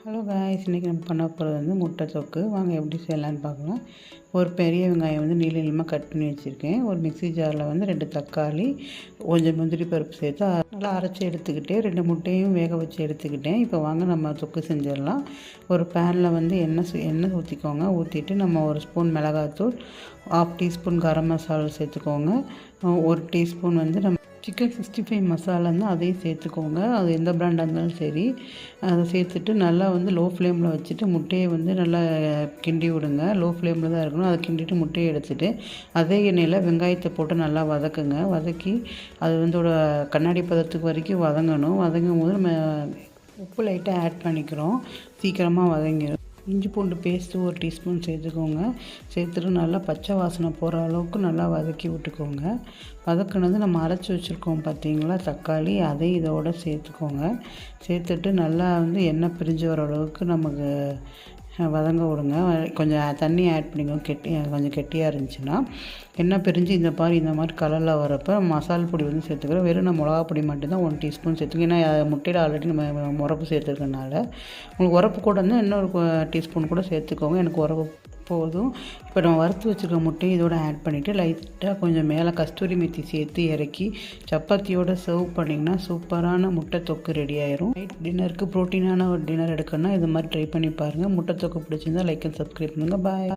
Hello guys, இன்றைக்கி நம்ம பண்ண போகிறது வந்து முட்டை தொக்கு. வாங்க எப்படி செய்யலான்னு பார்க்கலாம். ஒரு பெரிய வெங்காயம் வந்து நீள நீளமாக கட் பண்ணி வச்சுருக்கேன். ஒரு மிக்ஸி ஜாரில் வந்து 2 தக்காளி, கொஞ்சம் முந்திரி பருப்பு சேர்த்து நல்லா அரைச்சி எடுத்துக்கிட்டேன். 2 முட்டையும் வேக வச்சு எடுத்துக்கிட்டேன். இப்போ வாங்க நம்ம தொக்கு செஞ்சிடலாம். ஒரு பேனில் வந்து எண்ணெய் ஊற்றிக்கோங்க. ஊற்றிட்டு நம்ம 1 ஸ்பூன் மிளகாத்தூள், 1/2 டீஸ்பூன் கரம் மசாலா சேர்த்துக்கோங்க. 1 டீஸ்பூன் வந்து நம்ம சிக்கன் 65 மசாலா இருந்தால் அதையும் சேர்த்துக்கோங்க. அது எந்த பிராண்டாக இருந்தாலும் சரி. அதை சேர்த்துட்டு நல்லா வந்து லோ ஃப்ளேமில் வச்சுட்டு முட்டையை வந்து நல்லா கிண்டி விடுங்க. லோ ஃப்ளேமில் தான் இருக்கணும். அதை கிண்டிட்டு முட்டையை எடுத்துகிட்டு அதே எண்ணெயில் வெங்காயத்தை போட்டு நல்லா வதக்குங்க. வதக்கி அது வந்து கண்ணாடி பதத்துக்கு வரைக்கும் வதங்கணும். வதங்கும் போது நம்ம உப்பு லைட்டாக ஆட் பண்ணிக்கிறோம். சீக்கிரமாக வதங்கிடும். இஞ்சி பூண்டு பேஸ்ட்டு 1 டீஸ்பூன் சேர்த்துக்கோங்க. சேர்த்துட்டு நல்லா பச்சை வாசனை போகிற அளவுக்கு நல்லா வதக்கி விட்டுக்கோங்க. வதக்குனது நம்ம அரைச்சி வச்சுருக்கோம் பார்த்தீங்களா தக்காளி, அதையும் இதோட சேர்த்துக்கோங்க. சேர்த்துட்டு நல்லா வந்து எண்ணெய் பிரிஞ்சு வர அளவுக்கு நமக்கு வதங்க விடுங்க. கொஞ்சம் தண்ணி ஆட் பண்ணிக்கோங்க. கொஞ்சம் கெட்டியாக இருந்துச்சுன்னா எண்ணெய் பிரிஞ்சு இந்த மாதிரி கலரில் வரப்போ மசால் பொடி வந்து சேர்த்துக்கிறோம். வெறும் நான் மிளகா பொடி மட்டும்தான் 1 டீஸ்பூன் சேர்த்துக்கோங்க. ஏன்னா முட்டையில் ஆல்ரெடி நம்ம உரப்பு சேர்த்துருக்கனால உங்களுக்கு உரப்பு கூட இருந்தால் இன்னொரு டீஸ்பூன் கூட சேர்த்துக்கோங்க. எனக்கு உரப்பு போதும். இப்போ நம்ம வறுத்து வச்சுருக்க முட்டையை இதோட ஆட் பண்ணிவிட்டு லைட்டாக கொஞ்சம் மேலே கஸ்தூரி மெத்தி சேர்த்து இறக்கி சப்பாத்தியோடு சர்வ் பண்ணிங்கன்னா சூப்பரான முட்டை தொக்கு ரெடி ஆயிரும். நைட் டின்னருக்கு ப்ரோட்டீனான ஒரு டின்னர் எடுக்கணும்னா இது மாதிரி ட்ரை பண்ணி பாருங்கள். முட்டை தொக்கு பிடிச்சிருந்தால் லைக் அண்ட் சப்ஸ்கிரைப் பண்ணுங்கள். பாய்.